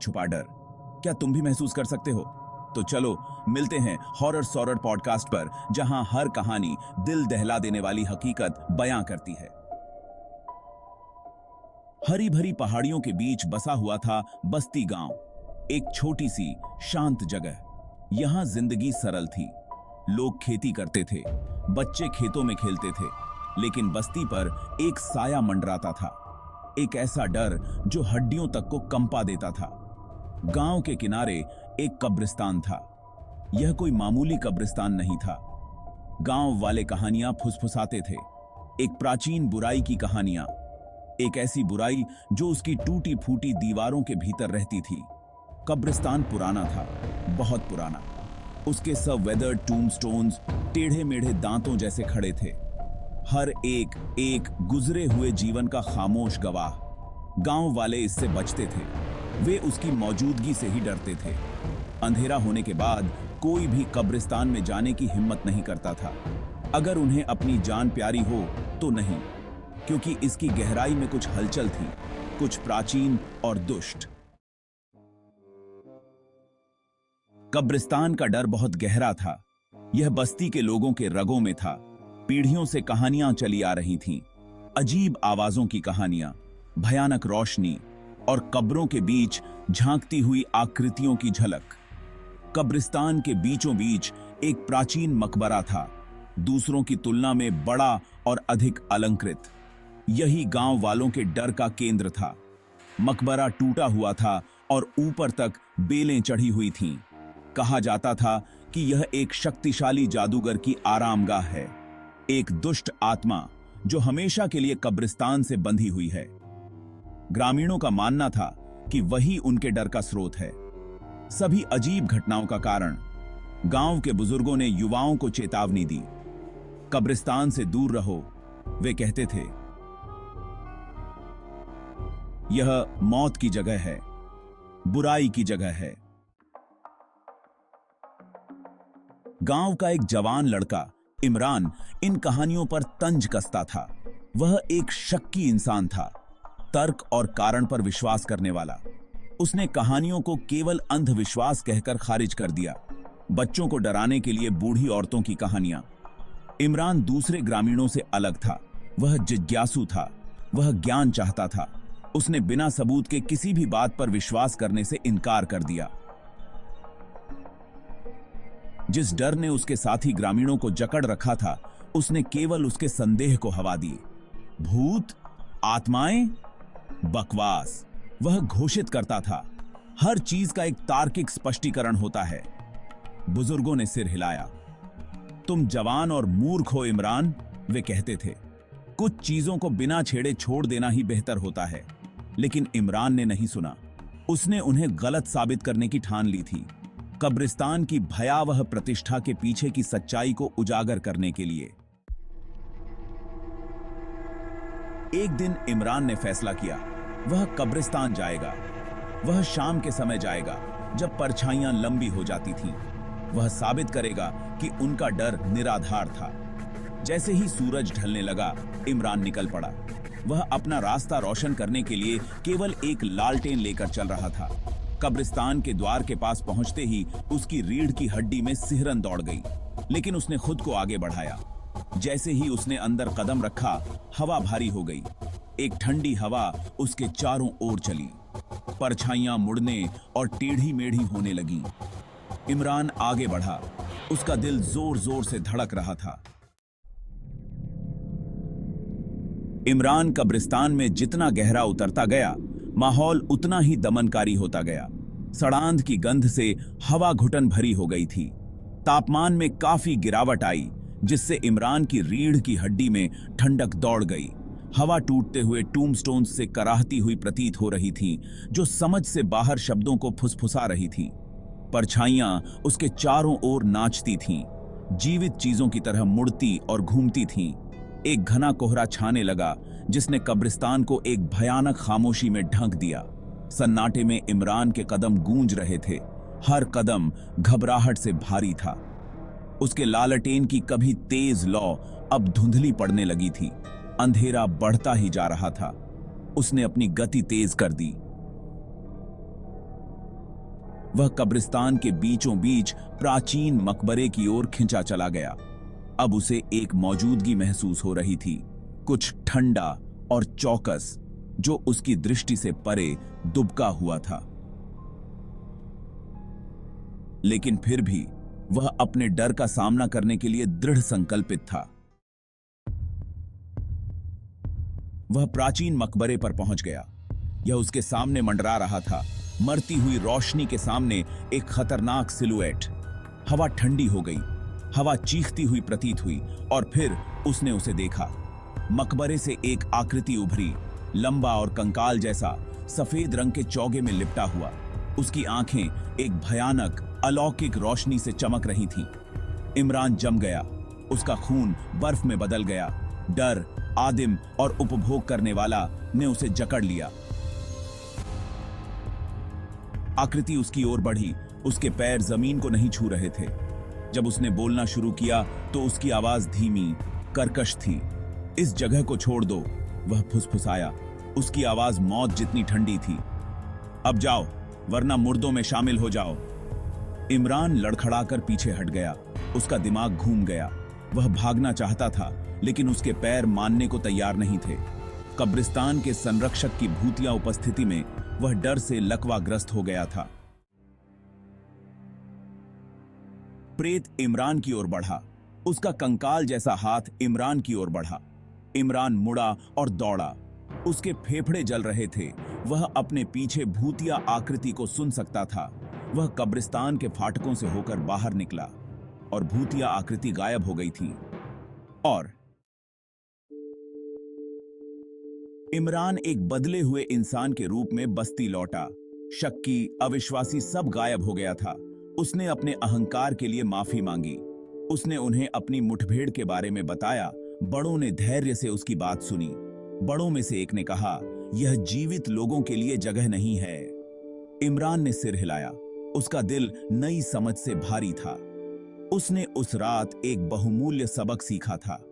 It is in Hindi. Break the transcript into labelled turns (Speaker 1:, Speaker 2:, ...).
Speaker 1: छुपा डर। क्या तुम भी महसूस कर सकते हो? तो चलो मिलते हैं हॉरर सॉरर पॉडकास्ट पर, जहां हर कहानी दिल दहला देने वाली हकीकत बयां करती है। हरी भरी पहाड़ियों के बीच बसा हुआ था बस्ती गांव, एक छोटी सी शांत जगह। यहां जिंदगी सरल थी। लोग खेती करते थे, बच्चे खेतों में खेलते थे, लेकिन बस्ती पर एक साया मंडराता था, एक ऐसा डर जो हड्डियों तक को कंपा देता था। गांव के किनारे एक कब्रिस्तान था। यह कोई मामूली कब्रिस्तान नहीं था। गांव वाले कहानियां फुसफुसाते थे, एक प्राचीन बुराई की कहानियां, एक ऐसी बुराई जो उसकी टूटी फूटी दीवारों के भीतर रहती थी। कब्रिस्तान पुराना था, बहुत पुराना। उसके सब वेदर्ड टूम्बस्टोन्स टेढ़े मेढ़े दांतों जैसे खड़े थे, हर एक एक गुजरे हुए जीवन का खामोश गवाह। गांव वाले इससे बचते थे, वे उसकी मौजूदगी से ही डरते थे। अंधेरा होने के बाद कोई भी कब्रिस्तान में जाने की हिम्मत नहीं करता था, अगर उन्हें अपनी जान प्यारी हो तो नहीं, क्योंकि इसकी गहराई में कुछ हलचल थी, कुछ प्राचीन और दुष्ट। कब्रिस्तान का डर बहुत गहरा था। यह बस्ती के लोगों के रगों में था। पीढ़ियों से कहानियां चली आ रही थीं, अजीब आवाजों की कहानियां, भयानक रोशनी और कब्रों के बीच झांकती हुई आकृतियों की झलक। कब्रिस्तान के बीचों बीच एक प्राचीन मकबरा था, दूसरों की तुलना में बड़ा और अधिक अलंकृत। यही गांव वालों के डर का केंद्र था। मकबरा टूटा हुआ था और ऊपर तक बेलें चढ़ी हुई थीं। कहा जाता था कि यह एक शक्तिशाली जादूगर की आरामगाह है, एक दुष्ट आत्मा जो हमेशा के लिए कब्रिस्तान से बंधी हुई है। ग्रामीणों का मानना था कि वही उनके डर का स्रोत है। सभी अजीब घटनाओं का कारण गांव के बुजुर्गों ने युवाओं को चेतावनी दी, कब्रिस्तान से दूर रहो। वे कहते थे, यह मौत की जगह है, बुराई की जगह है। गांव का एक जवान लड़का इमरान इन कहानियों पर तंज कसता था। वह एक शक्की इंसान था, तर्क और कारण पर विश्वास करने वाला। उसने कहानियों को केवल अंधविश्वास कहकर खारिज कर दिया, बच्चों को डराने के लिए बूढ़ी औरतों की कहानियां। इमरान दूसरे ग्रामीणों से अलग था। वह जिज्ञासु था, वह ज्ञान चाहता था। उसने बिना सबूत के किसी भी बात पर विश्वास करने से इनकार कर दिया। जिस डर ने उसके साथी ग्रामीणों को जकड़ रखा था, उसने केवल उसके संदेह को हवा दी। भूत, आत्माएं, बकवास। वह घोषित करता था, हर चीज का एक तार्किक स्पष्टीकरण होता है। बुजुर्गों ने सिर हिलाया। तुम जवान और मूर्ख हो इमरान, वे कहते थे। कुछ चीजों को बिना छेड़े छोड़ देना ही बेहतर होता है। लेकिन इमरान ने नहीं सुना। उसने उन्हें गलत साबित करने की ठान ली थी, कब्रिस्तान की भयावह प्रतिष्ठा के पीछे की सच्चाई को उजागर करने के लिए। एक दिन इमरान ने फैसला किया, वह कब्रिस्तान जाएगा। वह शाम के समय जाएगा, जब परछाइयां लंबी हो जाती थीं। वह साबित करेगा कि उनका डर निराधार था। जैसे ही सूरज ढलने लगा, इमरान निकल पड़ा। वह अपना रास्ता रोशन करने के लिए केवल एक लालटेन लेकर चल रहा था। कब्रिस्तान के द्वार के पास पहुंचते ही उसकी रीढ़ की हड्डी में सिहरन दौड़ गई, लेकिन उसने खुद को आगे बढ़ाया। जैसे ही उसने अंदर कदम रखा, हवा भारी हो गई। एक ठंडी हवा उसके चारों ओर चली, परछाइयां मुड़ने और टेढ़ी मेढ़ी होने लगीं। इमरान आगे बढ़ा, उसका दिल जोर जोर से धड़क रहा था। इमरान कब्रिस्तान में जितना गहरा उतरता गया, माहौल उतना ही दमनकारी होता गया। सड़ांध की गंध से हवा घुटन भरी हो गई थी। तापमान में काफी गिरावट आई, जिससे इमरान की रीढ़ की हड्डी में ठंडक दौड़ गई। हवा टूटते हुए टूम्बस्टोन्स से कराहती हुई प्रतीत हो रही थी, जो समझ से बाहर शब्दों को फुसफुसा रही थी। परछाइयां उसके चारों ओर नाचती थीं, जीवित चीजों की तरह मुड़ती और घूमती थीं। एक घना कोहरा छाने लगा, जिसने कब्रिस्तान को एक भयानक खामोशी में ढक दिया। सन्नाटे में इमरान के कदम गूंज रहे थे, हर कदम घबराहट से भारी था। उसके लालटेन की कभी तेज लौ अब धुंधली पड़ने लगी थी। अंधेरा बढ़ता ही जा रहा था। उसने अपनी गति तेज कर दी। वह कब्रिस्तान के बीचों बीच प्राचीन मकबरे की ओर खिंचा चला गया। अब उसे एक मौजूदगी महसूस हो रही थी, कुछ ठंडा और चौकस, जो उसकी दृष्टि से परे दुबका हुआ था। लेकिन फिर भी वह अपने डर का सामना करने के लिए दृढ़ संकल्पित था। वह प्राचीन मकबरे पर पहुंच गया। यह उसके सामने मंडरा रहा था, मरती हुई रोशनी के सामने एक खतरनाक सिलुएट। हवा ठंडी हो गई, हवा चीखती हुई प्रतीत हुई, और फिर उसने उसे देखा। मकबरे से एक आकृति उभरी, लंबा और कंकाल जैसा, सफेद रंग के चौगे में लिपटा हुआ। उसकी आंखें एक भयानक अलौकिक रोशनी से चमक रही थीं। इमरान जम गया, उसका खून बर्फ में बदल गया। डर, आदिम और उपभोग करने वाला ने उसे जकड़ लिया। आकृति उसकी ओर बढ़ी, उसके पैर जमीन को नहीं छू रहे थे। जब उसने बोलना शुरू किया तो उसकी आवाज धीमी, कर्कश थी। इस जगह को छोड़ दो, वह फुसफुसाया। उसकी आवाज मौत जितनी ठंडी थी। अब जाओ, वरना मुर्दों में शामिल हो जाओ। इमरान लड़खड़ाकर पीछे हट गया। उसका दिमाग घूम गया। वह भागना चाहता था, लेकिन उसके पैर मानने को तैयार नहीं थे। कब्रिस्तान के संरक्षक की भूतिया उपस्थिति में वह डर से लकवाग्रस्त हो गया था। प्रेत इमरान की ओर बढ़ा। उसका कंकाल जैसा हाथ इमरान की ओर बढ़ा। इमरान मुड़ा और दौड़ा। उसके फेफड़े जल रहे थे। वह अपने पीछे भूतिया आकृति को सुन सकता था। वह कब्रिस्तान के फाटकों से होकर बाहर निकला और भूतिया आकृति गायब हो गई थी। और इमरान एक बदले हुए इंसान के रूप में बस्ती लौटा। शक्की, अविश्वासी सब गायब हो गया था। उसने अपने अहंकार के लिए माफी मांगी। उसने उन्हें अपनी मुठभेड़ के बारे में बताया। बड़ों ने धैर्य से उसकी बात सुनी। बड़ों में से एक ने कहा, यह जीवित लोगों के लिए जगह नहीं है। इमरान ने सिर हिलाया। उसका दिल नई समझ से भारी था। उसने उस रात एक बहुमूल्य सबक सीखा था।